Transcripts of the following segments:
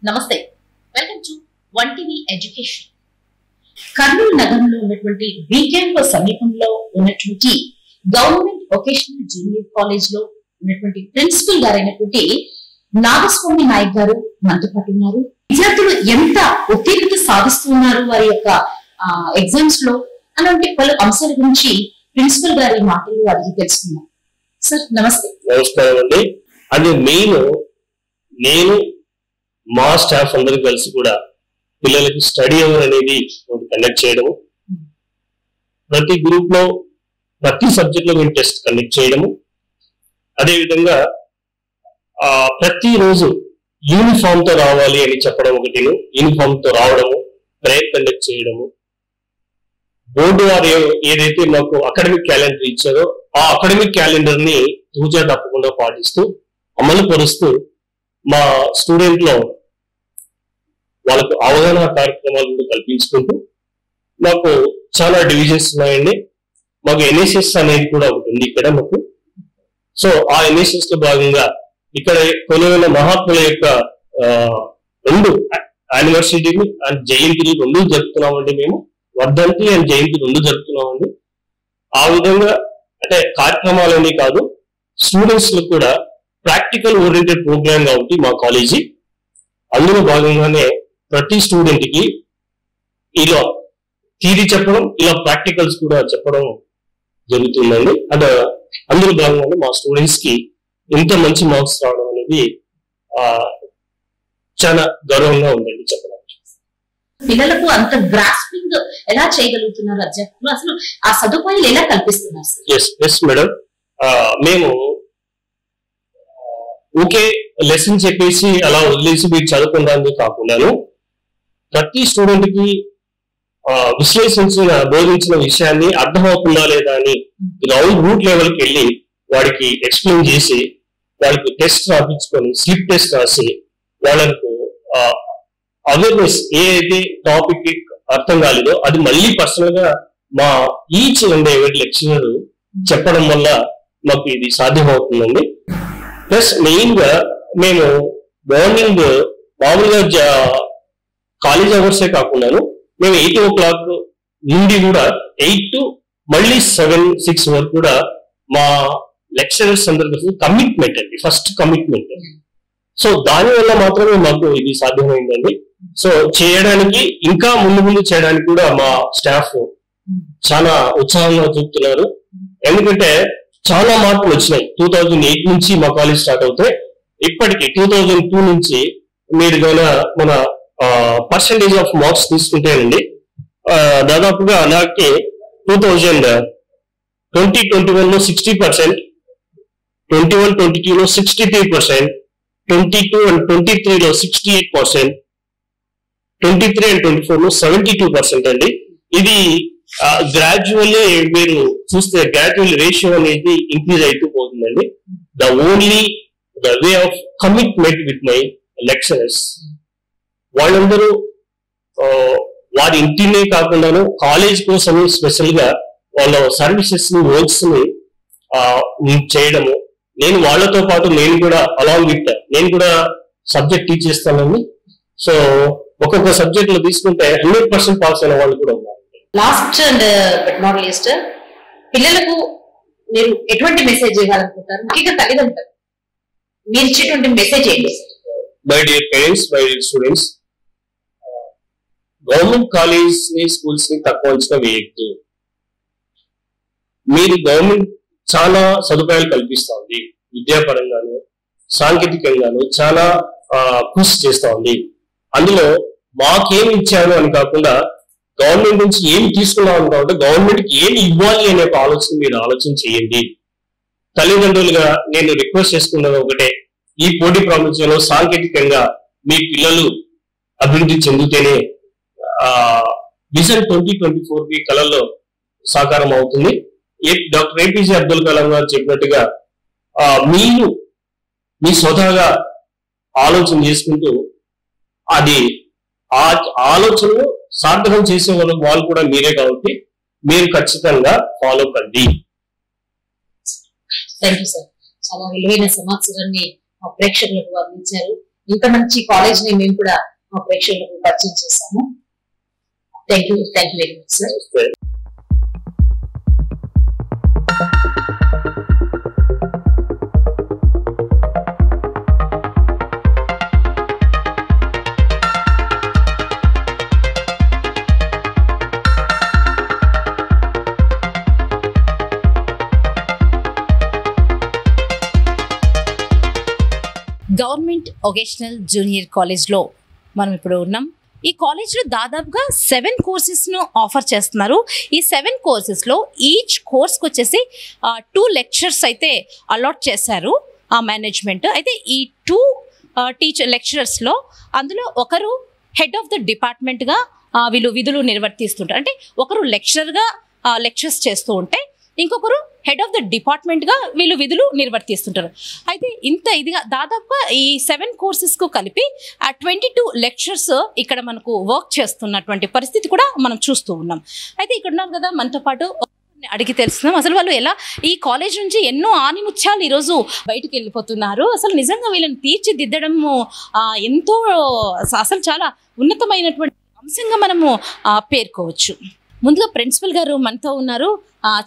నమస్తే, welcome to one TV education. Kurnool నగరంలో ఉన్నటువంటి బీకేఎంలో సమీపంలో ఉన్నటువంటి గవర్నమెంట్ వొకేషనల్ జూనియర్ కాలేజ్ లో ఉన్నటువంటి ప్రిన్సిపల్ గారైనటువంటి నాగస్వామి నాయక్ గారు మనతో పాటు ఉన్నారు. విద్యార్థులు ఎంత ఉత్తీర్ణత సాధిస్తున్నారు వారి యొక్క ఎగ్జామ్స్ లో అలాంటి పలు అంశాల గురించి ప్రిన్సిపల్ గారి మాటలు అడిగి తెలుసుకున్నాం. సార్ నమస్తే. నమస్కారం అండి. అది నేను మా స్టాఫ్ అందరూ కలిసి కూడా పిల్లలకి స్టడీ అవర్ అనేది కండక్ట్ చేయడము, ప్రతి గ్రూప్ లో ప్రతి సబ్జెక్ట్ లో మేము టెస్ట్ కండక్ట్ చేయడము, అదేవిధంగా ప్రతిరోజు యూనిఫామ్ తో రావాలి అని చెప్పడం, ఒకటి యూనిఫామ్ తో రావడము, ప్రేయర్ కండక్ట్ చేయడము, బోర్డు వారు ఏదైతే మాకు అకాడమిక్ క్యాలెండర్ ఇచ్చారో ఆ అకాడమిక్ క్యాలెండర్ ని తూచా తప్పకుండా పాటిస్తూ అమలు పరుస్తూ మా స్టూడెంట్ లో వాళ్ళకు అవగాహన కార్యక్రమాలు కూడా కల్పించుకుంటూ మాకు చాలా డివిజన్స్ ఉన్నాయండి. మాకు ఎన్ఎస్ఎస్ అనేది కూడా ఒకటి ఉంది ఇక్కడ మాకు. సో ఆ ఎన్ఎస్ఎస్ లో భాగంగా ఇక్కడ కొలువైన మహాత్ముల యొక్క 2 యానివర్సిటీలు అండ్ జయంతిలు 2 జరుపుతున్నామండి. మేము వర్ధంతి అండ్ జయంతి 2 జరుపుతున్నామండి. ఆ విధంగా అంటే కార్యక్రమాలనే కాదు, స్టూడెంట్స్ లో కూడా ప్రాక్టికల్ ఓరియంటెడ్ ప్రోగ్రామ్ కాబట్టి మా కాలేజీ, అందులో భాగంగానే ప్రతి స్టూడెంట్ కి ఇలా థియరీ చెప్పడం, ఇలా ప్రాక్టికల్స్ కూడా చెప్పడం జరుగుతుందండి. అందులో భాగంగానే మా స్టూడెంట్స్ కి ఇంత మంచి మార్క్స్ రావడం అనేది చాలా గౌరవంగా ఉందండి చెప్పడానికి. పిల్లలకు అంత గ్రాస్పింగ్ ఎలా చేయగలుగుతున్నారు అధ్యాపకులు, అసలు ఆ సదుపాయాలు ఎలా కల్పిస్తున్నారు? ఎస్ మేడం, మేము ఓకే లెసన్ చెప్పేసి అలా వదిలేసి మీరు చదువుకుందాన్ని కాకుండాను ప్రతి స్టూడెంట్ కి విశ్లేషించిన బోధించిన విషయాన్ని అర్థమవుతుందా లేదా అని గ్రౌండ్ రూట్ లెవెల్కి వెళ్ళి వాడికి ఎక్స్ప్లెయిన్ చేసి వాళ్ళకి టెస్ట్ రాపించుకొని స్లిప్ టెస్ట్ రాసి వాళ్ళకు అవేర్నెస్ ఏదైతే టాపిక్ అర్థం కాలేదో అది మళ్ళీ పర్సనల్ గా మా ఈచ్ అండ్ ఎవరి లెక్చరర్ చెప్పడం వల్ల మాకు ఇది సాధ్యమవుతుందండి. ప్లస్ మెయిన్ గా మేము మార్నింగ్ మామూలుగా కాలేజ్ అవర్సే కాకుండాను మేము 8 o'clock నుండి కూడా 8 to మళ్ళీ 7-6 వరకు కూడా మా లెక్చరర్స్ అందరికీ కమిట్మెంట్ అండి, ఫస్ట్ కమిట్మెంట్. సో దానివల్ల మాత్రమే మాకు ఇది సాధ్యమైందండి. సో చేయడానికి ఇంకా ముందు చేయడానికి కూడా మా స్టాఫ్ చాలా ఉత్సాహంగా చూపుతున్నారు. ఎందుకంటే చాలా మార్పులు వచ్చినాయి. 2008 నుంచి మా కాలేజ్ స్టార్ట్ అవుతే ఇప్పటికి 2002 నుంచి మీరు మన పర్సంటేజ్ ఆఫ్ మార్క్స్ తీసుకుంటేనండి దాదాపుగా అలాగే 2020-21 లో 60%, 21-22 లో 63%, 22 and 23 లో 68%, 23 and 24 లో 72% అండి. ఇది గ్రాడ్యువల్లీ మీరు చూస్తే గ్రాడ్యువల్ రేషియో అనేది ఇంక్రీజ్ అవుతూ పోతుందండి. The way of commitment with my lecturers, వాళ్ళందరూ వారి ఇంటినే కాకుండాను కాలేజ్ కోసం స్పెషల్ గా వాళ్ళ సర్వీసెస్ ని వర్క్స్ ని చేయడము, నేను వాళ్ళతో పాటు నేను కూడా అలాంగ్ విత్ నేను కూడా సబ్జెక్ట్ టీచ్ చేస్తానండి. సో ఒక్కొక్క సబ్జెక్ట్ లో తీసుకుంటే 100% పాస్ అయిన వాళ్ళు కూడా ఉన్నారు. Last and but not least, పిల్లలకు మీరు ఎటువంటి మెసేజ్ ఇవ్వాలనుకుంటారు? ముఖ్యంగా తల్లిదండ్రులు మీరు ఇచ్చేటువంటి మెసేజ్ ఏంటి? My dear parents, my dear students, government college ని స్కూల్స్ ని తక్కువ అంచనా వేయద్దు. మీరు గవర్నమెంట్ చాలా సదుపాయాలు కల్పిస్తా ఉంది, విద్యాపరంగాను సాంకేతికంగాను చాలా కృషి చేస్తా ఉంది. అందులో మాకేమి ఇచ్చాను అని కాకుండా గవర్నమెంట్ నుంచి ఏమి తీసుకున్నాం కాబట్టి గవర్నమెంట్ కి ఏమి ఇవ్వాలి అనే ఆలోచన మీరు ఆలోచన చేయండి. తల్లిదండ్రులుగా నేను రిక్వెస్ట్ చేసుకున్నది ఒకటే, ఈ పోటీ ప్రపంచంలో సాంకేతికంగా మీ పిల్లలు అభివృద్ధి చెందితేనే విజన్ 2024 కి కళల్లో సాకారం అవుతుంది. డాక్టర్ ఏపీజే అబ్దుల్ కలాం గారు చెప్పినట్టుగా మీరు మీ స్వతహాగా ఆలోచన చేసుకుంటూ అది ఆ ఆలోచనలు సార్థకం చేసే వాళ్ళు కూడా మీరే కాబట్టి మీరు ఖచ్చితంగా ఫాలో కండి. థ్యాంక్ యూ సార్, చాలా విలువైన సమాచారాన్ని ప్రేక్షకులకు అందించారు. ఇంత మంచి కాలేజ్ ని మేము కూడా మా ప్రేక్షకులకు పరిచయం చేశాము. Thank you very much sir. Government vocational junior కాలేజ్లో మనం ఇప్పుడు ఉన్నాం. ఈ కాలేజ్లో దాదాపుగా 7 కోర్సెస్ను ఆఫర్ చేస్తున్నారు. ఈ 7 కోర్సెస్లో ఈచ్ కోర్స్కి వచ్చేసి 2 లెక్చర్స్ అయితే అలాట్ చేశారు ఆ మేనేజ్మెంట్. అయితే ఈ 2 లెక్చరర్స్లో అందులో ఒకరు హెడ్ ఆఫ్ ద డిపార్ట్మెంట్గా వీళ్ళు విధులు నిర్వర్తిస్తుంటారు. అంటే ఒకరు లెక్చరర్గా లెక్చర్స్ చేస్తూ ఉంటే ఇంకొకరు హెడ్ ఆఫ్ ద డిపార్ట్మెంట్గా వీళ్ళు విధులు నిర్వర్తిస్తుంటారు. అయితే ఇంత ఇదిగా దాదాపుగా ఈ 7 కోర్సెస్కు కలిపి 22 లెక్చర్స్ ఇక్కడ మనకు వర్క్ చేస్తున్నటువంటి పరిస్థితి కూడా మనం చూస్తూ ఉన్నాం. అయితే ఇక్కడ ఉన్నారు కదా మనతో పాటు అడిగి తెలుస్తున్నాం అసలు వాళ్ళు ఎలా ఈ కాలేజ్ నుంచి ఎన్నో ఆనిముత్యాలు ఈరోజు బయటకు వెళ్ళిపోతున్నారు. అసలు నిజంగా వీళ్ళని తీర్చిదిద్దడము ఎంతో అసలు చాలా ఉన్నతమైనటువంటి అంశంగా మనము పేర్కోవచ్చు. ముందుగా ప్రిన్సిపల్ గారు మనతో ఉన్నారు.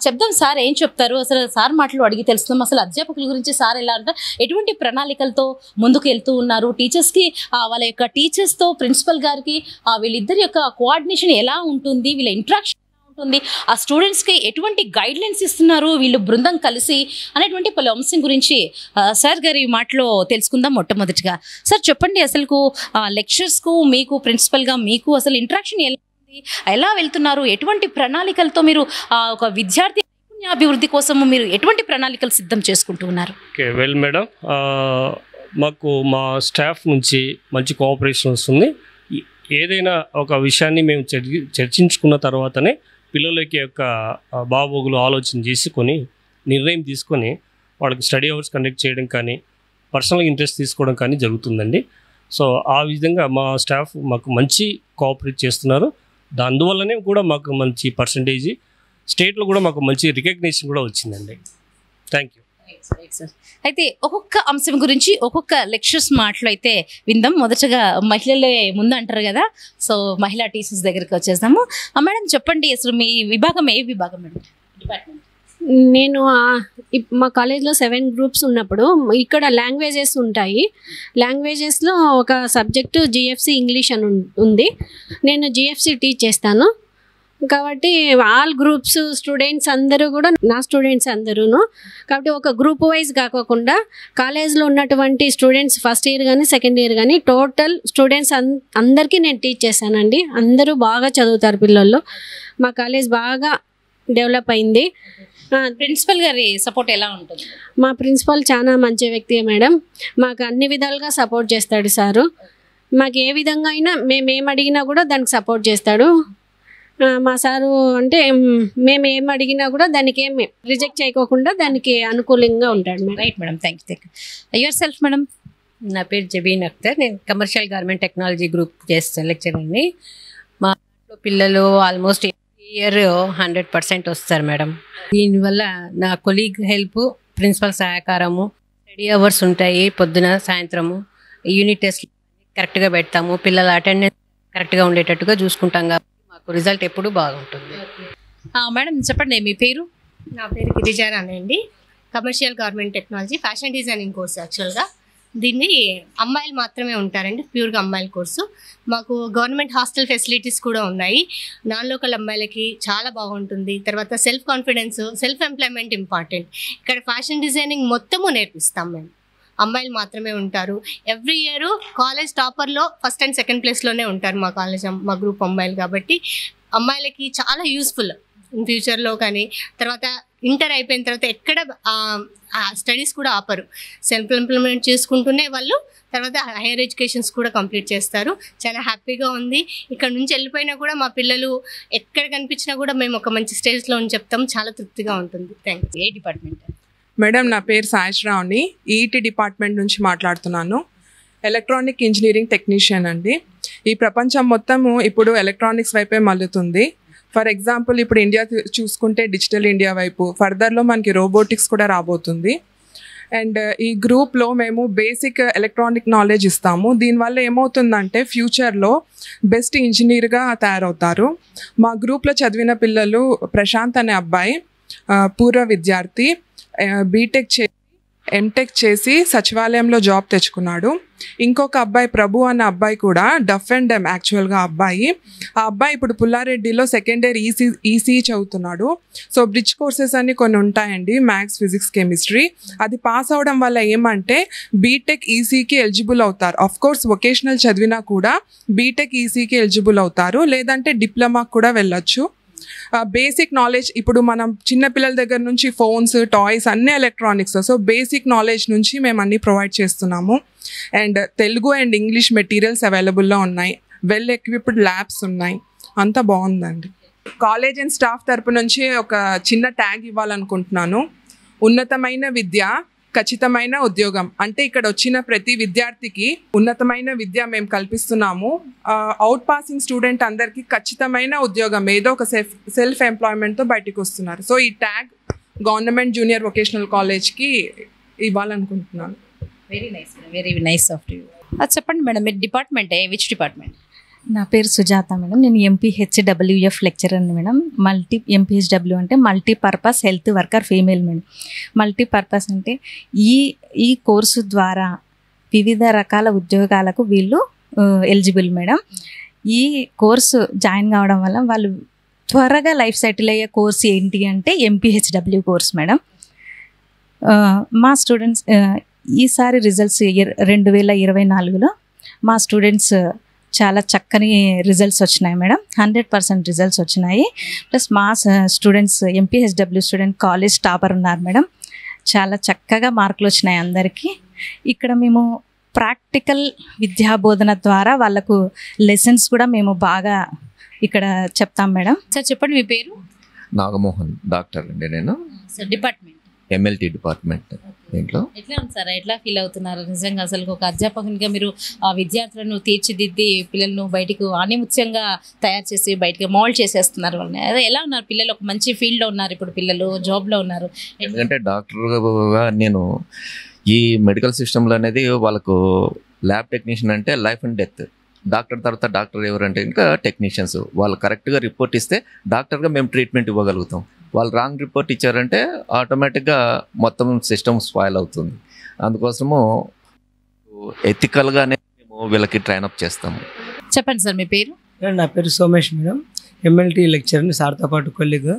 చెప్దాం సార్ ఏం చెప్తారు, అసలు సార్ మాటలు అడిగి తెలుస్తున్నాం. అసలు అధ్యాపకుల గురించి సార్ ఎలా అంటారు, ఎటువంటి ప్రణాళికలతో ముందుకు వెళ్తూ ఉన్నారు, టీచర్స్కి వాళ్ళ యొక్క టీచర్స్తో ప్రిన్సిపల్ గారికి వీళ్ళిద్దరి యొక్క కోఆర్డినేషన్ ఎలా ఉంటుంది, వీళ్ళ ఇంట్రాక్షన్ ఎలా ఉంటుంది, ఆ స్టూడెంట్స్కి ఎటువంటి గైడ్లైన్స్ ఇస్తున్నారు వీళ్ళు బృందం కలిసి అనేటువంటి పలు అంశం గురించి సార్ గారి మాటలో తెలుసుకుందాం. మొట్టమొదటిగా సార్ చెప్పండి, అసలు లెక్చర్స్కు మీకు ప్రిన్సిపల్గా మీకు అసలు ఇంట్రాక్షన్ ఎలా వెళ్తున్నారు, ఎటువంటి ప్రణాళికలతో మీరు ఒక విద్యార్థి అభివృద్ధి కోసము మీరు ఎటువంటి ప్రణాళికలు సిద్ధం చేసుకుంటూ ఉన్నారు? ఓకే, వెల్ మేడం, మాకు మా స్టాఫ్ నుంచి మంచి కోఆపరేషన్ వస్తుంది. ఏదైనా ఒక విషయాన్ని మేము చర్చించుకున్న తర్వాతనే పిల్లలకి యొక్క బాగోగులు ఆలోచన చేసుకొని నిర్ణయం తీసుకొని వాళ్ళకి స్టడీ అవర్స్ కండక్ట్ చేయడం కానీ పర్సనల్ ఇంట్రెస్ట్ తీసుకోవడం కానీ జరుగుతుందండి. సో ఆ విధంగా మా స్టాఫ్ మాకు మంచి కోఆపరేట్ చేస్తున్నారు. అందువల్లనే కూడా మాకు మంచి పర్సంటేజ్ స్టేట్లో కూడా మాకు మంచి రికగ్నిషన్ కూడా వచ్చిందండి. Thank you. అయితే ఒక్కొక్క అంశం గురించి ఒక్కొక్క లెక్చర్స్ మాటలు అయితే విందాం. మొదటగా మహిళలే ముందు అంటారు కదా, సో మహిళా టీచర్స్ దగ్గరికి వచ్చేసాము. మేడం చెప్పండి, అసలు మీ విభాగం ఏ విభాగం మేడం? డిపార్ట్మెంట్. నేను మా కాలేజ్లో 7 గ్రూప్స్ ఉన్నప్పుడు ఇక్కడ లాంగ్వేజెస్ ఉంటాయి. లాంగ్వేజెస్లో ఒక సబ్జెక్టు జిఎఫ్సి ఇంగ్లీష్ అని ఉంది. నేను జిఎఫ్సి టీచ్ చేస్తాను కాబట్టి ఆల్ గ్రూప్స్ స్టూడెంట్స్ అందరూ కూడా నా స్టూడెంట్స్ అందరూను. కాబట్టి ఒక గ్రూప్ వైజ్ కాకుండా కాలేజ్లో ఉన్నటువంటి స్టూడెంట్స్ ఫస్ట్ ఇయర్ కానీ సెకండ్ ఇయర్ కానీ టోటల్ స్టూడెంట్స్ అందరికీ నేను టీచ్ చేశానండి. అందరూ బాగా చదువుతారు పిల్లలు. మా కాలేజ్ బాగా డెవలప్ అయింది. ప్రిన్సిపల్ గారి సపోర్ట్ ఎలా ఉంటుంది? మా ప్రిన్సిపల్ చాలా మంచి వ్యక్తి మేడం. మాకు అన్ని విధాలుగా సపోర్ట్ చేస్తాడు సారు. మాకు ఏ విధంగా అయినా మేము అడిగినా కూడా దానికి సపోర్ట్ చేస్తాడు మా సారు. అంటే మేము ఏం అడిగినా కూడా దానికి ఏమి రిజెక్ట్ చేయకోకుండా దానికి అనుకూలంగా ఉంటాడు madam. Right madam, thank you. Your self madam? నా పేరు జబీన్ అఖ్తర్. నేను కమర్షియల్ గార్మెంట్ టెక్నాలజీ గ్రూప్ చేస్తాను లెక్చరర్ని. మా పిల్లలు ఆల్మోస్ట్ ఇయర్ 100% వస్తారు మేడం. దీనివల్ల నా కొలీగ్ హెల్ప్, ప్రిన్సిపల్ సహకారము, స్టడీ అవర్స్ ఉంటాయి పొద్దున సాయంత్రము, యూనిట్ టెస్ట్ కరెక్ట్గా పెడతాము, పిల్లల అటెండెన్స్ కరెక్ట్గా ఉండేటట్టుగా చూసుకుంటాం కాబట్టి మాకు రిజల్ట్ ఎప్పుడు బాగుంటుంది. మేడం చెప్పండి, మీ పేరు? నా పేరు గిరిజారాణి అండి. Commercial garment technology fashion designing course. యాక్చువల్గా దీన్ని అమ్మాయిలు మాత్రమే ఉంటారండి, ప్యూర్గా అమ్మాయిల కోర్సు. మాకు గవర్నమెంట్ హాస్టల్ ఫెసిలిటీస్ కూడా ఉన్నాయి. నాన్ లోకల్ అమ్మాయిలకి చాలా బాగుంటుంది. తర్వాత self confidence, self employment important. ఇక్కడ ఫ్యాషన్ డిజైనింగ్ మొత్తము నేర్పిస్తాం మేము. అమ్మాయిలు మాత్రమే ఉంటారు. ఎవ్రీ ఇయర్ కాలేజ్ టాపర్లో ఫస్ట్ అండ్ సెకండ్ ప్లేస్లోనే ఉంటారు మా కాలేజ్, మా గ్రూప్ అమ్మాయిలు. కాబట్టి అమ్మాయిలకి చాలా యూస్ఫుల్ ఇన్ ఫ్యూచర్లో. కానీ తర్వాత ఇంటర్ అయిపోయిన తర్వాత ఎక్కడ స్టడీస్ కూడా ఆపరు, సెల్ఫ్ ఎంప్లాయ్మెంట్ చేసుకుంటూనే వాళ్ళు తర్వాత హైయర్ ఎడ్యుకేషన్స్ కూడా కంప్లీట్ చేస్తారు. చాలా హ్యాపీగా ఉంది. ఇక్కడ నుంచి వెళ్ళిపోయినా కూడా మా పిల్లలు ఎక్కడ కనిపించినా కూడా మేము ఒక మంచి స్టేజ్లో అని చెప్తాం. చాలా తృప్తిగా ఉంటుంది. Thank you. A department madam? నా పేరు సాయిశ్రావణి, ఈఈటీ డిపార్ట్మెంట్ నుంచి మాట్లాడుతున్నాను. ఎలక్ట్రానిక్ ఇంజనీరింగ్ టెక్నీషియన్ అండి. ఈ ప్రపంచం మొత్తము ఇప్పుడు ఎలక్ట్రానిక్స్ వైపే మళ్ళుతుంది. ఫర్ ఎగ్జాంపుల్ ఇప్పుడు ఇండియా చూసుకుంటే డిజిటల్ ఇండియా వైపు, ఫర్దర్లో మనకి రోబోటిక్స్ కూడా రాబోతుంది. అండ్ ఈ గ్రూప్లో మేము బేసిక్ ఎలక్ట్రానిక్ నాలెడ్జ్ ఇస్తాము. దీనివల్ల ఏమవుతుందంటే ఫ్యూచర్లో బెస్ట్ ఇంజనీర్గా తయారవుతారు. మా గ్రూప్లో చదివిన పిల్లలు ప్రశాంత్ అనే అబ్బాయి పూర్వ విద్యార్థి, బీటెక్ ఎంటెక్ చేసి సచివాలయంలో జాబ్ తెచ్చుకున్నాడు. ఇంకొక అబ్బాయి ప్రభు అన్న అబ్బాయి కూడా డఫ్ అండ్ డెమ్ యాక్చువల్గా ఆ అబ్బాయి ఇప్పుడు పుల్లారెడ్డిలో సెకండ్ ఇయర్ ఈసీ చదువుతున్నాడు. సో బ్రిడ్జ్ కోర్సెస్ అన్ని కొన్ని ఉంటాయండి, మ్యాథ్స్, ఫిజిక్స్, కెమిస్ట్రీ. అది పాస్ అవడం వల్ల ఏమంటే బీటెక్ ఈసీకి ఎలిజిబుల్ అవుతారు. ఆఫ్ కోర్స్ వొకేషనల్ చదివినా కూడా బీటెక్ ఈసీకి ఎలిజిబుల్ అవుతారు, లేదంటే డిప్లొమాకి కూడా వెళ్ళొచ్చు. బేసిక్ నాలెడ్జ్ ఇప్పుడు మనం చిన్నపిల్లల దగ్గర నుంచి ఫోన్స్, టాయ్స్ అన్నీ ఎలక్ట్రానిక్స్. సో బేసిక్ నాలెడ్జ్ నుంచి మేము అన్నీ ప్రొవైడ్ చేస్తున్నాము. And Telugu and English materials అవైలబుల్లో ఉన్నాయి, వెల్ ఎక్విప్డ్ ల్యాబ్స్ ఉన్నాయి, అంతా బాగుందండి. కాలేజ్ అండ్ స్టాఫ్ తరపు నుంచి ఒక చిన్న ట్యాగ్ ఇవ్వాలనుకుంటున్నాను. ఉన్నతమైన విద్య, ఖచ్చితమైన ఉద్యోగం. అంటే ఇక్కడ వచ్చిన ప్రతి విద్యార్థికి ఉన్నతమైన విద్య మేము కల్పిస్తున్నాము. అవుట్ పాసింగ్ స్టూడెంట్ అందరికీ ఖచ్చితమైన ఉద్యోగం, ఏదో ఒక సెల్ఫ్ ఎంప్లాయ్మెంట్తో బయటకు వస్తున్నారు. సో ఈ ట్యాగ్ గవర్నమెంట్ జూనియర్ వొకేషనల్ కాలేజ్కి ఇవ్వాలనుకుంటున్నాను. Very nice of you. చెప్పండి మేడం, మీ డిపార్ట్మెంట్ విచ్ డిపార్ట్మెంట్? నా పేరు సుజాత మేడం. నేను MPHWF లెక్చరర్ని మేడం. MPHW అంటే multipurpose health worker female madam. Multipurpose అంటే ఈ కోర్సు ద్వారా వివిధ రకాల ఉద్యోగాలకు వీళ్ళు ఎలిజిబుల్ మేడం. ఈ కోర్సు జాయిన్ కావడం వల్ల వాళ్ళు త్వరగా లైఫ్ సెటిల్ అయ్యే కోర్సు ఏంటి అంటే MPHW కోర్స్ మేడం. మా స్టూడెంట్స్ ఈసారి రిజల్ట్స్ 2024లో మా స్టూడెంట్స్ చాలా చక్కని రిజల్ట్స్ వచ్చినాయి మేడం. 100% రిజల్ట్స్ వచ్చినాయి. ప్లస్ మా students MPHW student college topper ఉన్నారు మేడం. చాలా చక్కగా మార్కులు వచ్చినాయి అందరికీ. ఇక్కడ మేము ప్రాక్టికల్ విద్యాబోధన ద్వారా వాళ్ళకు లెసన్స్ కూడా మేము బాగా ఇక్కడ చెప్తాం మేడం. సార్ చెప్పండి, మీ పేరు? నాగమోహన్, డాక్టర్ అండి నేను. Sir department? MLT department. దీంట్లో ఎట్లా ఉంది సార్, ఎట్లా ఫీల్ అవుతున్నారు? నిజంగా అసలు ఒక అధ్యాపకునిగా మీరు విద్యార్థులను తీర్చిదిద్ది పిల్లలను బయటకు ఆనిముత్యంగా తయారు చేసి బయటకు మోల్డ్ చేసేస్తున్నారు. అదే ఎలా ఉన్నారు పిల్లలు? ఒక మంచి ఫీల్డ్లో ఉన్నారు ఇప్పుడు పిల్లలు, జాబ్లో ఉన్నారు. ఎందుకంటే డాక్టర్గా నేను ఈ మెడికల్ సిస్టంలో అనేది వాళ్ళకు ల్యాబ్ టెక్నీషియన్ అంటే లైఫ్ అండ్ డెత్. డాక్టర్ తర్వాత డాక్టర్ ఎవరంటే ఇంకా టెక్నీషియన్స్. వాళ్ళు కరెక్ట్గా రిపోర్ట్ ఇస్తే డాక్టర్గా మేము ట్రీట్మెంట్ ఇవ్వగలుగుతాం. వాళ్ళు రాంగ్ రిపోర్ట్ ఇచ్చారంటే ఆటోమేటిక్గా మొత్తం సిస్టమ్ స్పాయిల్ అవుతుంది. అందుకోసము ఎథికల్గానే మేము వీళ్ళకి ట్రైనప్ చేస్తాము. చెప్పండి సార్, మీ పేరు? నా పేరు సోమేష్ మేడం. MLT లెక్చర్ని, సార్తో పాటు కొలీగ్.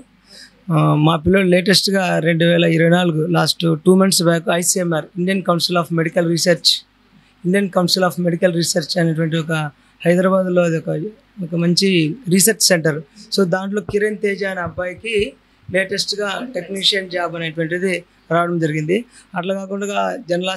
మా పిల్లలు లేటెస్ట్గా 2024 last 2 months back ICMR Indian council of medical research అనేటువంటి ఒక హైదరాబాద్లో అది ఒక మంచి రీసెర్చ్ సెంటర్. సో దాంట్లో కిరణ్ తేజ అనే అబ్బాయికి లేటెస్ట్గా టెక్నీషియన్ జాబ్ అనేటువంటిది రావడం జరిగింది. అట్లా కాకుండా జనరల్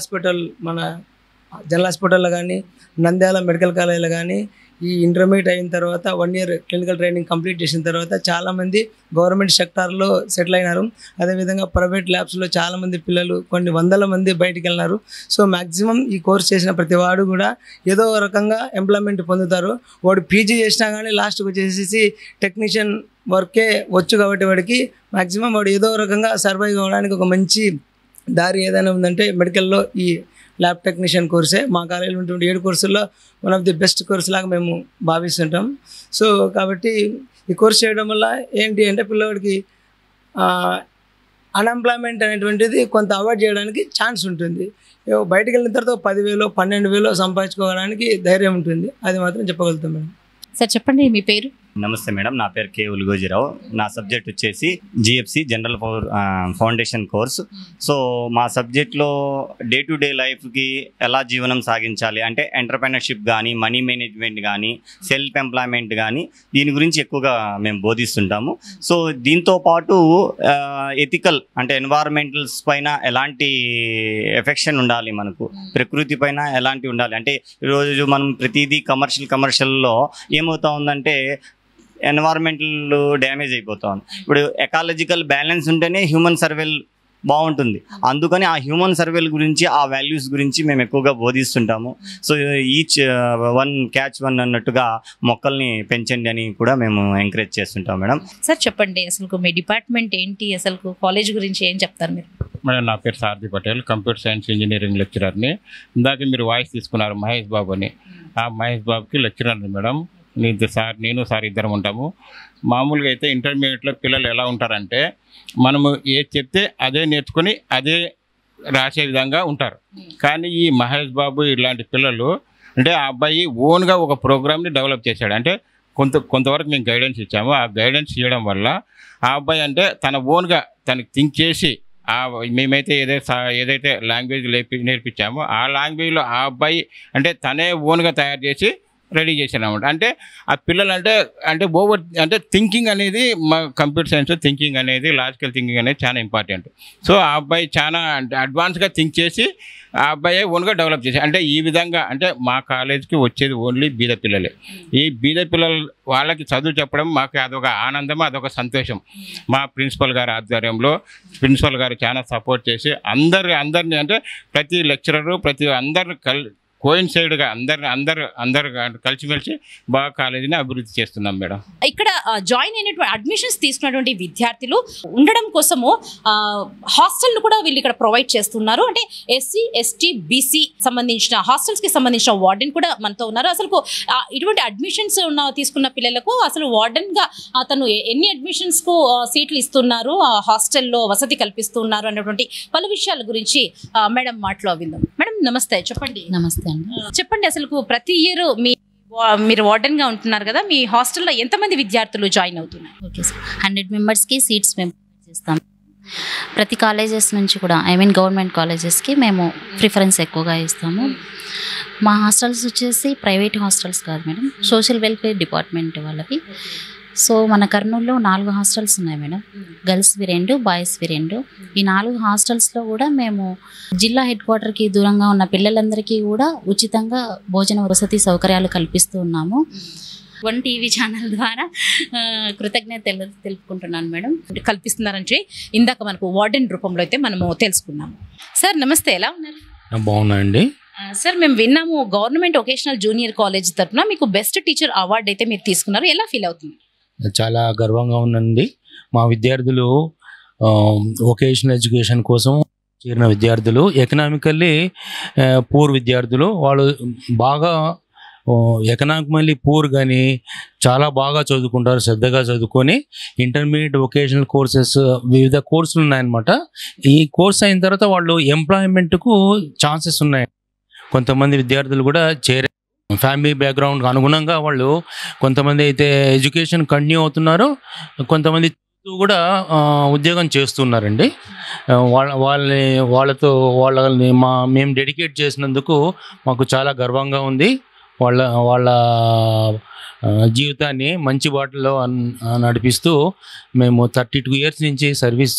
హాస్పిటల్లో కానీ, నంద్యాల మెడికల్ కాలేజీలో కానీ ఈ ఇంటర్మీడియట్ అయిన తర్వాత 1 year క్లినికల్ ట్రైనింగ్ కంప్లీట్ చేసిన తర్వాత చాలామంది గవర్నమెంట్ సెక్టార్లో సెటిల్ అయినారు. అదేవిధంగా ప్రైవేట్ ల్యాబ్స్లో చాలామంది పిల్లలు, కొన్ని వందల మంది బయటికి వెళ్ళినారు. సో మ్యాక్సిమం ఈ కోర్స్ చేసిన ప్రతి వాడు కూడా ఏదో రకంగా ఎంప్లాయ్మెంట్ పొందుతారు. వాడు PG చేసినా కానీ లాస్ట్కి వచ్చేసి టెక్నీషియన్ వర్కే వచ్చు కాబట్టి వాడికి మ్యాక్సిమం వాడు ఏదో రకంగా సర్వైవ్ అవ్వడానికి ఒక మంచి దారి ఏదైనా ఉందంటే మెడికల్లో ఈ ల్యాబ్ టెక్నీషియన్ కోర్సే. మా కాలేజీలో ఉన్నటువంటి 7 కోర్సుల్లో one of the best course లాగా మేము భావిస్తుంటాం. సో కాబట్టి ఈ కోర్స్ చేయడం వల్ల ఏంటి అంటే పిల్లవాడికి అన్ఎంప్లాయ్మెంట్ అనేటువంటిది కొంత అవాయిడ్ చేయడానికి ఛాన్స్ ఉంటుంది. బయటకు వెళ్ళిన తర్వాత 10,000 12,000 సంపాదించుకోవడానికి ధైర్యం ఉంటుంది. అది మాత్రం చెప్పగలుగుతాం మేడం. సార్ చెప్పండి, మీ పేరు? నమస్తే మేడం, నా పేరు K. ఉల్గోజీరావు. నా సబ్జెక్ట్ వచ్చేసి GFC general foundation course. So మా సబ్జెక్ట్లో డే టు డే లైఫ్కి ఎలా జీవనం సాగించాలి అంటే ఎంటర్‌ప్రెన్యూర్‌షిప్ కానీ, మనీ మేనేజ్మెంట్ కానీ, సెల్ఫ్ ఎంప్లాయ్మెంట్ కానీ దీని గురించి ఎక్కువగా మేము బోధిస్తుంటాము. సో దీంతో పాటు ఎథికల్ అంటే ఎన్వైరన్మెంటల్స్ పైన ఎలాంటి ఎఫెక్షన్ ఉండాలి, మనకు ప్రకృతి పైన ఎలాంటి ఉండాలి అంటే ఈరోజు మనం ప్రతిదీ కమర్షియల్లో ఏమవుతా ఉందంటే ఎన్వైరన్మెంటల్ డ్యామేజ్ అయిపోతా ఉంది. ఇప్పుడు ఎకాలజికల్ బ్యాలెన్స్ ఉంటేనే హ్యూమన్ సర్వేల్ బాగుంటుంది. అందుకని ఆ హ్యూమన్ సర్వేల్ గురించి, ఆ వాల్యూస్ గురించి మేము ఎక్కువగా బోధిస్తుంటాము. So each one catch one అన్నట్టుగా మొక్కల్ని పెంచండి అని కూడా మేము ఎంకరేజ్ చేస్తుంటాం మేడం. సార్ చెప్పండి, అసలు మీ డిపార్ట్మెంట్ ఏంటి, అసలు కాలేజ్ గురించి ఏం చెప్తారు మీరు? మేడం నా పేరు సారథి పటేల్, కంప్యూటర్ సైన్స్ ఇంజనీరింగ్ లెక్చరర్ని. ఇందాక మీరు వాయిస్ తీసుకున్నారు మహేష్ బాబు అని. ఆ మహేష్ బాబుకి లెక్చరర్ని మేడం. నేను సార్ ఇద్దరం ఉంటాము. మామూలుగా అయితే ఇంటర్మీడియట్లో పిల్లలు ఎలా ఉంటారంటే మనము ఏది చెప్తే అదే నేర్చుకొని అదే రాసే విధంగా ఉంటారు. కానీ ఈ మహేష్ బాబు ఇలాంటి పిల్లలు అంటే ఆ అబ్బాయి ఓన్గా ఒక ప్రోగ్రామ్ని డెవలప్ చేశాడు. అంటే కొంతవరకు మేము గైడెన్స్ ఇచ్చాము. ఆ గైడెన్స్ ఇవ్వడం వల్ల ఆ అబ్బాయి అంటే తన ఓన్గా తనకి థింక్ చేసి మేమైతే ఏదైతే లాంగ్వేజ్ నేర్పించామో ఆ లాంగ్వేజ్లో ఆ అబ్బాయి అంటే తనే ఓన్గా తయారు చేసి రెడీ చేశాను అనమాట. అంటే ఆ పిల్లలు అంటే ఓవర్ అంటే థింకింగ్ అనేది మా కంప్యూటర్ సైన్స్ థింకింగ్ అనేది లాజికల్ థింకింగ్ అనేది చాలా ఇంపార్టెంట్. సో ఆ అబ్బాయి చాలా అడ్వాన్స్గా థింక్ చేసి ఆ అబ్బాయి ఓన్గా డెవలప్ చేసి అంటే ఈ విధంగా అంటే మా కాలేజీకి వచ్చేది ఓన్లీ బీద పిల్లలే. ఈ బీద పిల్లలు వాళ్ళకి చదువు చెప్పడం మాకు అదొక ఆనందం, అదొక సంతోషం. మా ప్రిన్సిపల్ గారి ఆధ్వర్యంలో ప్రిన్సిపల్ గారు చాలా సపోర్ట్ చేసి అందరినీ అంటే ప్రతి లెక్చరరు అందరు కోయిన్సైడ్గా అందరు కలిసిమెలిసి బాగా కాలేజీని అభివృద్ధి చేస్తున్నాం మేడం. ఇక్కడ జాయిన్ అయినటువంటి అడ్మిషన్స్ తీసుకున్నటువంటి విద్యార్థులు ఉండడం కోసము హాస్టల్ను కూడా వీళ్ళు ఇక్కడ ప్రొవైడ్ చేస్తున్నారు. అంటే ఎస్సీ ఎస్టీ బీసీ సంబంధించిన హాస్టల్స్కి సంబంధించిన వార్డెన్ కూడా మనతో ఉన్నారు. అసలు ఇటువంటి అడ్మిషన్స్ తీసుకున్న పిల్లలకు అసలు వార్డెన్గా అతను ఎన్ని అడ్మిషన్స్కు సీట్లు ఇస్తున్నారు, హాస్టల్లో వసతి కల్పిస్తున్నారు అన్నటువంటి పలు విషయాల గురించి మేడం మాటలో విందాం. మేడం నమస్తే, చెప్పండి. నమస్తే. చెప్పండి, అసలు ప్రతి ఇయర్ మీరు వార్డెన్ గా ఉంటున్నారు కదా, మీ హాస్టల్లో ఎంతమంది విద్యార్థులు జాయిన్ అవుతున్నారు? ఓకే సార్, 100 మెంబర్స్కి సీట్స్ మేము చేస్తాం. ప్రతి కాలేజెస్ నుంచి కూడా గవర్నమెంట్ కాలేజెస్కి మేము ప్రిఫరెన్స్ ఎక్కువగా ఇస్తాము. మా హాస్టల్స్ వచ్చేసి ప్రైవేట్ హాస్టల్స్ కాదు మేడం, సోషల్ వెల్ఫేర్ డిపార్ట్మెంట్ వాళ్ళవి. సో మన కర్నూలులో 4 హాస్టల్స్ ఉన్నాయి మేడం, గర్ల్స్వి 2, బాయ్స్వి 2. ఈ 4 హాస్టల్స్లో కూడా మేము జిల్లా హెడ్ క్వార్టర్కి దూరంగా ఉన్న పిల్లలందరికీ కూడా ఉచితంగా భోజన వసతి సౌకర్యాలు కల్పిస్తూ ఉన్నాము. వన్ టీవీ ఛానల్ ద్వారా కృతజ్ఞతలు తెలుపుకుంటున్నాను మేడం. కల్పిస్తున్నారంటే ఇందాక మనకు వార్డెన్ రూపంలో అయితే మనము తెలుసుకున్నాము. సార్ నమస్తే, ఎలా ఉన్నారు? బాగున్నాయండి సార్. మేము విన్నాము గవర్నమెంట్ వొకేషనల్ జూనియర్ కాలేజ్ తరఫున మీకు బెస్ట్ టీచర్ అవార్డు అయితే మీరు తీసుకున్నారు. ఎలా ఫీల్ అవుతుంది? చాలా గర్వంగా ఉందండి. మా విద్యార్థులు వొకేషనల్ ఎడ్యుకేషన్ కోసం చేరిన విద్యార్థులు, ఎకనామికల్లీ పూర్ విద్యార్థులు, వాళ్ళు బాగా ఎకనామికల్లీ పూర్ కానీ చాలా బాగా చదువుకుంటారు, శ్రద్ధగా చదువుకొని ఇంటర్మీడియట్ వొకేషనల్ కోర్సెస్ వివిధ కోర్సులు ఉన్నాయన్నమాట. ఈ కోర్స్ అయిన తర్వాత వాళ్ళు ఎంప్లాయ్మెంట్కు ఛాన్సెస్ ఉన్నాయి. కొంతమంది విద్యార్థులు కూడా చేరే ఫ్యామిలీ బ్యాక్గ్రౌండ్ అనుగుణంగా వాళ్ళు కొంతమంది అయితే ఎడ్యుకేషన్ కంటిన్యూ అవుతున్నారు, కొంతమంది కూడా ఉద్యోగం చేస్తున్నారండి. వాళ్ళని మేము డెడికేట్ చేసినందుకు మాకు చాలా గర్వంగా ఉంది. వాళ్ళ జీవితాన్ని మంచి బాటలో నడిపిస్తూ మేము 32 ఇయర్స్ నుంచి సర్వీస్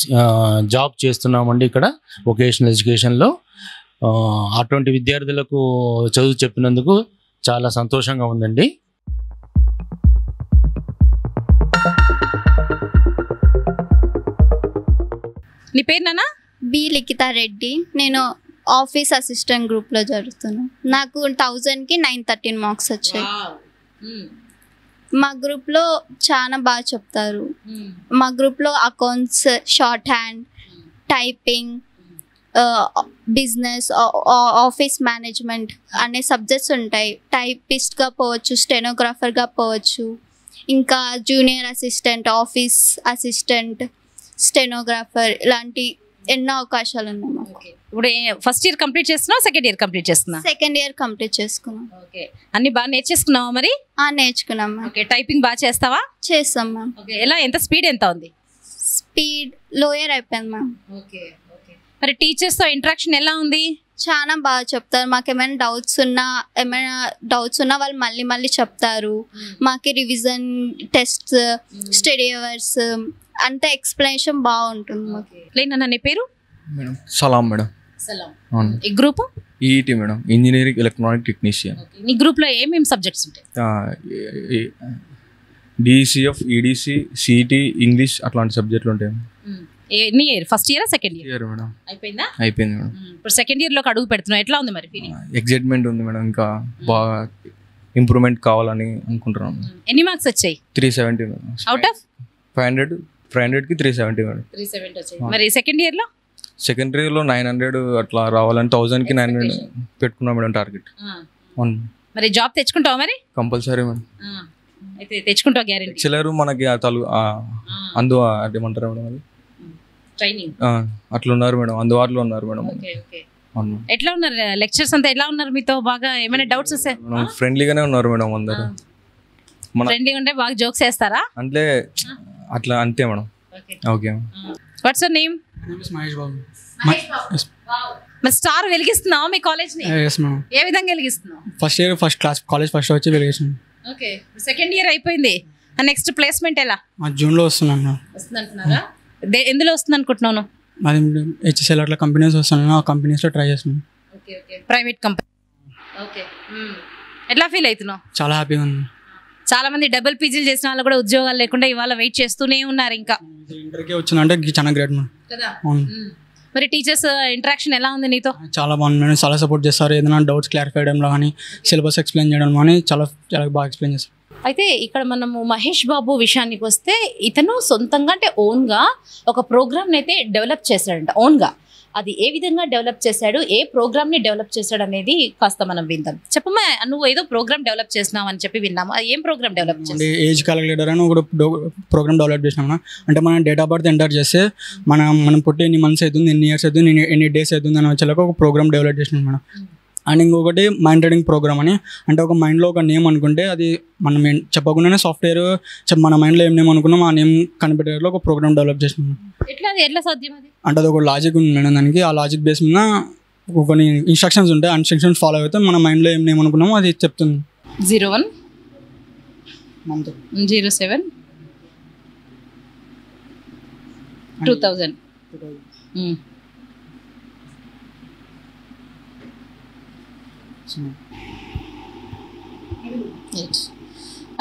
జాబ్ చేస్తున్నామండి ఇక్కడ వొకేషనల్ ఎడ్యుకేషన్లో. అటువంటి విద్యార్థులకు చదువు చెప్పినందుకు చాలా సంతోషంగా ఉందండి. నీ పేరు నాన్న? బి లిఖితా రెడ్డి. నేను ఆఫీస్ అసిస్టెంట్ గ్రూప్లో జరుగుతున్నాను. నాకు 1000కి 913 మార్క్స్ వచ్చాయి. మా గ్రూప్లో చాలా బాగా చెప్తారు. మా గ్రూప్లో accounts, short hand, typing, business, office management అనే సబ్జెక్ట్స్ ఉంటాయి. టైపిస్ట్గా పోవచ్చు, స్టెనోగ్రాఫర్గా పోవచ్చు, ఇంకా junior assistant, office assistant, stenographer, ఇలాంటి ఎన్నో అవకాశాలు ఉన్నాయి మాకు. ఇప్పుడు ఫస్ట్ ఇయర్ కంప్లీట్ చేస్తున్నావు, సెకండ్ ఇయర్ కంప్లీట్ చేస్తున్నా? సెకండ్ ఇయర్ కంప్లీట్ చేసుకున్నాం. ఓకే, అన్ని బాగా నేర్చేసుకున్నావా మరి? నేర్చుకున్నాం. ఓకే, టైపింగ్ బాగా చేస్తావా? చేస్తాం మ్యామ్. ఓకే, ఎలా, ఎంత స్పీడ్ ఎంత ఉంది? స్పీడ్ లోయర్ అయిపోయింది మ్యామ్. Okay okay. మరి టీచర్స్తో ఇంటరాక్షన్ ఎలా ఉంది? చాలా బాగా చెప్తారు. మాకు ఏమైనా డౌట్స్ ఉన్నా వాళ్ళు మళ్ళీ చెప్తారు. మాకు రివిజన్ టెస్ట్స్, స్టడీ అవర్స్ అంతా ఎక్స్ప్లెనేషన్ బాగుంటుంది మాకు. లేనా నీ పేరు? మేడం సలాం మేడం. సలాం. అవును. ఈ group EET madam, engineering electronic technician. నీ గ్రూప్లో ఏమేమి సబ్జెక్ట్స్ ఉంటాయి? డిసిఎఫ్, ఈడిసి, సిఈటి, ఇంగ్లీష్ అట్లాంటి సబ్జెక్టులు ఉంటాయి. ఎన్ని year? First year, second year? Madam అయిపోయిందా? అయిపోయింది మేడం. ఇప్పుడు సెకండ్ ఇయర్లోకి అడుగు పెడుతున్నావు, ఎట్లా ఉంది మరి ఫీలింగ్? ఎగ్జైట్మెంట్ ఉంది మేడం, ఇంకా బాగా ఇంప్రూవ్మెంట్ కావాలని అనుకుంటున్నాను. ఎన్ని మార్క్స్ వచ్చాయి? 370 మేడం. అవుట్ ఆఫ్ 500కి 370 మేడం. 370 వచ్చాయి. మరి సెకండ్ ఇయర్లో సెకండరీలో 900 అట్లా రావాలని 1000కి 900 పెట్టుకున్నాం మేడం టార్గెట్. మరి జాబ్ తెచ్చుకుంటావా మరి? Compulsory madam. అయితే తెచ్చుకుంటావు గ్యారెంటీ. లెక్చరర్ మనకి ఏమంటారు మేడం అది ట్రైనింగ్ అట్లా ఉన్నారు మేడం, అందుబాటులో ఉన్నారు మేడం. ఎట్లా ఉన్నారు లెక్చర్స్ అంతా? ఎలా ఉన్నారు మీతో? బాగా ఏమైనా డౌట్స్ వస్తాయి? ఫ్రెండ్లీగానే ఉన్నారు మేడం అందరు. ఫ్రెండ్లీగా ఉంటే బాగా జోక్స్ వేస్తారా? అంటే అట్లా అంతే madam. Okay. What's your name? Mahesh Babu. మరి స్టార్ వెలిగిస్తున్నావా మీ కాలేజ్ ని? yes ma'am. ఏ విధంగా వెలిగిస్తున్నావు? First year first class college first వచ్చి వెలిగేసాను. ఓకే, సెకండ్ ఇయర్ అయిపోయింది. నెక్స్ట్ ప్లేస్మెంట్ ఎలా? జూన్ లో వస్తున్నాను. వస్తుందంటున్నారా? ఎందులో వస్తుంది అనుకుంటున్నాను? అది హెచ్ఎస్ఎల్ అట్లా కంపెనీస్ వస్తున్నాను, ఆ కంపెనీస్ లో ట్రై చేస్తున్నాను. Okay okay, private company. Okay, ఎట్లా ఫీల్ అవుతున్నావు? చాలా హ్యాపీగా ఉంది. చాలా మంది డబుల్ పీజీలు చేసిన వాళ్ళు కూడా ఉద్యోగాలు లేకుండా ఇవాళ వెయిట్ చేస్తూనే ఉన్నారు. ఇంకా ఇంటర్కి వచ్చిందంటే చాలా గ్రేట్ మ్యామ్. కదా. మరి టీచర్స్ ఇంటరాక్షన్ ఎలా ఉంది నీతో? చాలా బాగుంది మేడం, చాలా సపోర్ట్ చేస్తారు. ఏదైనా డౌట్స్ క్లారిఫై చేయడంలో కానీ సిలబస్ ఎక్స్ప్లెయిన్ చేయడం కానీ చాలా చాలా బాగా ఎక్స్ప్లెయిన్ చేస్తారు. అయితే ఇక్కడ మనము మహేష్ బాబు విషయానికి వస్తే ఇతను సొంతంగా అంటే ఓన్గా ఒక ప్రోగ్రామ్ని అయితే డెవలప్ చేశాడంట. ఓన్గా అది ఏ విధంగా డెవలప్ చేశాడు, ఏ ప్రోగ్రామ్ని డెవలప్ చేశాడు అనేది కాస్త మనం విందాం. చెప్పమ్మా, నువ్వు ఏదో ప్రోగ్రామ్ డెవలప్ చేసినావు అని చెప్పి విన్నాము. అది ఏం ప్రోగ్రామ్ డెవలప్ చేసి? ఏజ్ క్యాలిక్యులేటర్ అని ఒక ప్రోగ్రామ్ డెవలప్ చేసినాము. అంటే మనం డేట్ ఆఫ్ బర్త్ ఎంటర్ చేస్తే మనం పుట్టి ఎన్ని మంత్స్ అవుతుంది, ఎన్ని ఇయర్స్ అవుతుంది, ఎన్ని డేస్ అవుతుంది అని వచ్చేలాగా ఒక ప్రోగ్రామ్ డెవలప్ చేసినాం మేడం. అండ్ ఇంకొకటి మైండ్ రీడింగ్ ప్రోగ్రామ్ అని, అంటే ఒక మైండ్లో ఒక నేమ్ అనుకుంటే అది మనం చెప్పకుండానే సాఫ్ట్వేర్ మన మైండ్లో ఏం నేమ్ అనుకున్నాం ఆ నేమ్ కనిపెట్టేలో ఒక ప్రోగ్రామ్ డెవలప్ చేసినాం. ఎట్లా సాధ్యం అది? అంటే అది ఒక లాజిక్ ఉంది మేడం దానికి. ఆ లాజిక్ బేస్ మీద కొన్ని ఇన్స్ట్రక్షన్స్ ఉంటాయి, ఆ ఇన్స్ట్రక్షన్స్ ఫాలో అయితే మన మైండ్లో ఏం నేమ్ అనుకున్నామో అది చెప్తుంది. 01 07 2000.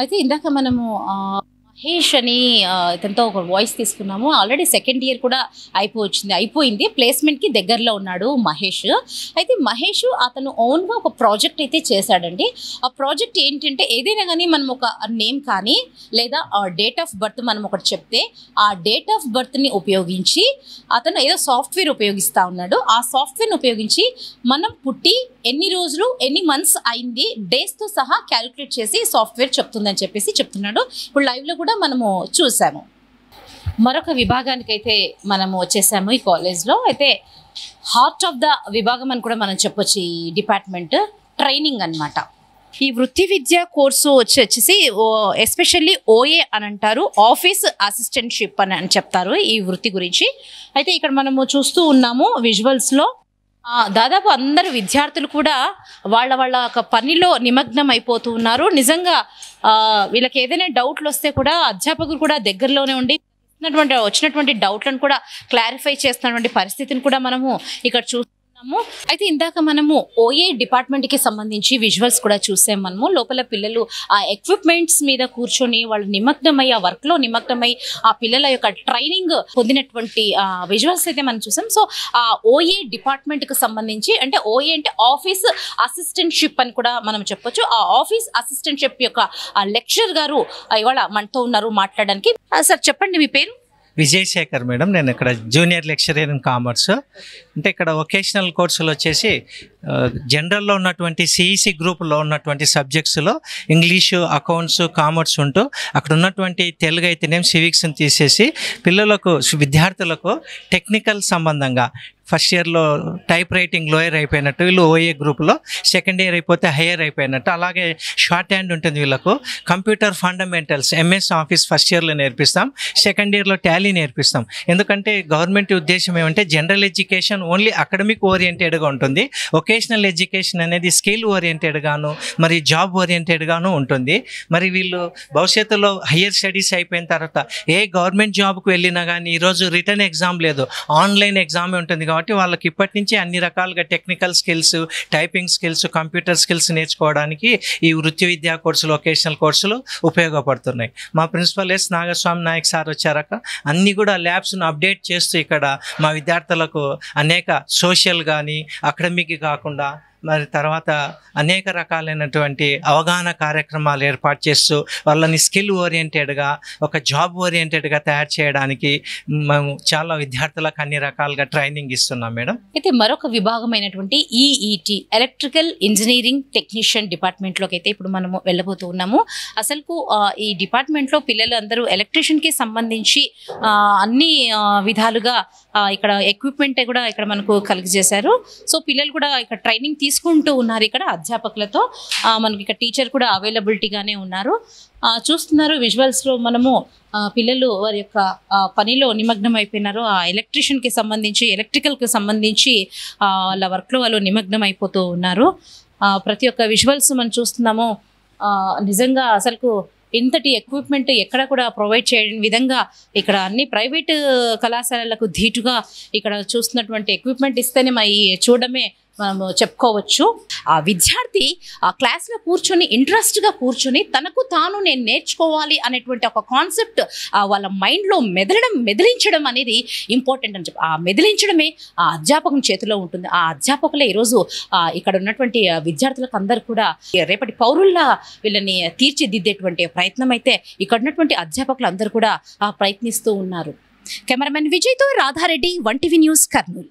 అయితే ఇందాక మనము మహేష్ అని ఇతనితో ఒక వాయిస్ తీసుకున్నాము. ఆల్రెడీ సెకండ్ ఇయర్ కూడా అయిపోయింది, ప్లేస్మెంట్కి దగ్గరలో ఉన్నాడు మహేష్. అయితే మహేష్ అతను ఓన్గా ఒక ప్రాజెక్ట్ అయితే చేశాడండి. ఆ ప్రాజెక్ట్ ఏంటంటే ఏదైనా కానీ మనం ఒక నేమ్ కానీ లేదా డేట్ ఆఫ్ బర్త్ మనం ఒకటి చెప్తే ఆ డేట్ ఆఫ్ బర్త్ని ఉపయోగించి అతను ఏదో సాఫ్ట్వేర్ ఉపయోగిస్తూ ఉన్నాడు. ఆ సాఫ్ట్వేర్ని ఉపయోగించి మనం పుట్టి ఎన్ని రోజులు ఎన్ని మంత్స్ అయింది డేస్తో సహా క్యాలిక్యులేట్ చేసి సాఫ్ట్వేర్ చెప్తుందని చెప్పేసి చెప్తున్నాడు. ఇప్పుడు లైవ్లో కూడా మనము చూసాము. మరొక విభాగానికైతే మనము వచ్చేసాము ఈ కాలేజ్లో. అయితే హార్ట్ ఆఫ్ ద విభాగం అని కూడా మనం చెప్పొచ్చు ఈ డిపార్ట్మెంట్, ట్రైనింగ్ అన్నమాట. ఈ వృత్తి విద్య కోర్సు వచ్చేసి ఎస్పెషల్లీ ఓఏ అని అంటారు, ఆఫీస్ అసిస్టెంట్షిప్ అని చెప్తారు ఈ వృత్తి గురించి. అయితే ఇక్కడ మనము చూస్తూ ఉన్నాము విజువల్స్లో దాదాపు అందరు విద్యార్థులు కూడా వాళ్ళ ఒక పనిలో నిమగ్నం అయిపోతూ ఉన్నారు. నిజంగా వీళ్ళకి ఏదైనా డౌట్లు వస్తే కూడా అధ్యాపకులు కూడా దగ్గరలోనే ఉండి వచ్చినటువంటి డౌట్లను కూడా క్లారిఫై చేస్తున్నటువంటి పరిస్థితిని కూడా మనము ఇక్కడ చూస్తున్నాము. అయితే ఇందాక మనము ఓఏ డిపార్ట్మెంట్కి సంబంధించి విజువల్స్ కూడా చూసాం. మనము లోపల పిల్లలు ఆ ఎక్విప్మెంట్స్ మీద కూర్చొని వాళ్ళు నిమగ్నమై ఆ వర్క్లో నిమగ్నమై ఆ పిల్లల యొక్క ట్రైనింగ్ పొందినటువంటి విజువల్స్ అయితే మనం చూసాం. సో ఆ ఓఏ డిపార్ట్మెంట్కి సంబంధించి అంటే ఓఏ అంటే ఆఫీస్ అసిస్టెంట్షిప్ అని కూడా మనం చెప్పొచ్చు. ఆ ఆఫీస్ అసిస్టెంట్షిప్ యొక్క లెక్చరర్ గారు ఇవాళ మనతో ఉన్నారు మాట్లాడడానికి. సార్ చెప్పండి మీ పేరు? విజయ్ శేఖర్ మేడం, నేను ఇక్కడ జూనియర్ లెక్చరర్ ఇన్ కామర్స్. అంటే ఇక్కడ వొకేషనల్ కోర్సులు వచ్చేసి జనరల్లో ఉన్నటువంటి సిఈసి గ్రూప్లో ఉన్నటువంటి సబ్జెక్ట్స్లో ఇంగ్లీషు, అకౌంట్స్, కామర్స్ ఉంటూ అక్కడ ఉన్నటువంటి తెలుగు అయితేనేం సివిక్స్ని తీసేసి పిల్లలకు విద్యార్థులకు టెక్నికల్ సంబంధంగా ఫస్ట్ ఇయర్లో టైప్ రైటింగ్ లోయర్ అయిపోయినట్టు వీళ్ళు ఓఏ గ్రూప్లో, సెకండ్ ఇయర్ అయిపోతే హయ్యర్ అయిపోయినట్టు, అలాగే షార్ట్ హ్యాండ్ ఉంటుంది వీళ్ళకు, computer fundamentals MS office first ఇయర్లో నేర్పిస్తాం, సెకండ్ ఇయర్లో టాలీ నేర్పిస్తాం. ఎందుకంటే గవర్నమెంట్ ఉద్దేశం ఏమంటే జనరల్ ఎడ్యుకేషన్ ఓన్లీ అకాడమిక్ ఓరియంటెడ్గా ఉంటుంది, వొకేషనల్ ఎడ్యుకేషన్ అనేది స్కిల్ ఓరియంటెడ్గాను మరి జాబ్ ఓరియంటెడ్గాను ఉంటుంది. మరి వీళ్ళు భవిష్యత్తులో హయ్యర్ స్టడీస్ అయిపోయిన తర్వాత ఏ గవర్నమెంట్ జాబ్కు వెళ్ళినా కానీ ఈరోజు రిటర్న్ ఎగ్జామ్ లేదు, ఆన్లైన్ ఎగ్జామే ఉంటుంది. కాబట్టి వాళ్ళకి ఇప్పటి నుంచి అన్ని రకాలుగా technical skills, typing skills, computer skills నేర్చుకోవడానికి ఈ వృత్తి విద్యా కోర్సులు, వొకేషనల్ కోర్సులు ఉపయోగపడుతున్నాయి. మా principal S Nagaswamy Naik sir వచ్చారాక అన్నీ కూడా ల్యాబ్స్ను అప్డేట్ చేస్తూ ఇక్కడ మా విద్యార్థులకు అనేక సోషల్ కానీ అకాడమిక్ కాకుండా మరి తర్వాత అనేక రకాలైనటువంటి అవగాహన కార్యక్రమాలు ఏర్పాటు చేస్తూ వాళ్ళని స్కిల్ ఓరియంటెడ్గా ఒక జాబ్ ఓరియంటెడ్గా తయారు చేయడానికి మేము చాలా విద్యార్థులకు అన్ని రకాలుగా ట్రైనింగ్ ఇస్తున్నాం మేడం. అయితే మరొక విభాగమైనటువంటి ఈఈటి ఎలక్ట్రికల్ ఇంజనీరింగ్ టెక్నీషియన్ డిపార్ట్మెంట్లోకి అయితే ఇప్పుడు మనము వెళ్ళబోతూ ఉన్నాము. అసలుకు ఈ డిపార్ట్మెంట్లో పిల్లలు అందరూ ఎలక్ట్రీషియన్కి సంబంధించి అన్ని విధాలుగా ఇక్కడ ఎక్విప్మెంట్ కూడా ఇక్కడ మనకు కలిగజేశారు. సో పిల్లలు కూడా ఇక్కడ ట్రైనింగ్ తీసుకుంటూ ఉన్నారు. ఇక్కడ అధ్యాపకులతో మనకి ఇక్కడ టీచర్ కూడా అవైలబిలిటీగానే ఉన్నారు. చూస్తున్నారు విజువల్స్లో మనము పిల్లలు వారి యొక్క పనిలో నిమగ్నం అయిపోయినారు. ఆ ఎలక్ట్రీషియన్కి సంబంధించి ఎలక్ట్రికల్కి సంబంధించి వాళ్ళ వర్క్లో వాళ్ళు నిమగ్నం అయిపోతూ ఉన్నారు. ప్రతి ఒక్క విజువల్స్ మనం చూస్తున్నాము. నిజంగా అసలుకు ఇంతటి ఎక్విప్మెంట్ ఎక్కడ కూడా ప్రొవైడ్ చేయని విధంగా ఇక్కడ అన్ని ప్రైవేట్ కళాశాలలకు ధీటుగా ఇక్కడ చూస్తున్నటువంటి ఎక్విప్మెంట్ ఇస్తేనే మరి చూడడమే మనము చెప్పుకోవచ్చు. ఆ విద్యార్థి ఆ క్లాస్లో కూర్చొని ఇంట్రెస్ట్గా కూర్చొని తనకు తాను నేను నేర్చుకోవాలి అనేటువంటి ఒక కాన్సెప్ట్ వాళ్ళ మైండ్లో మెదిలించడం అనేది ఇంపార్టెంట్ అని చెప్పి ఆ మెదిలించడమే ఆ అధ్యాపకుని చేతిలో ఉంటుంది. ఆ అధ్యాపకులే ఈరోజు ఇక్కడ ఉన్నటువంటి విద్యార్థులకు అందరూ కూడా రేపటి పౌరుల్లా వీళ్ళని తీర్చిదిద్దేటువంటి ప్రయత్నం అయితే ఇక్కడ ఉన్నటువంటి అధ్యాపకులు అందరూ కూడా ప్రయత్నిస్తూ ఉన్నారు. కెమెరామెన్ విజయ్తో రాధారెడ్డి, 1TV న్యూస్, కర్నూలు.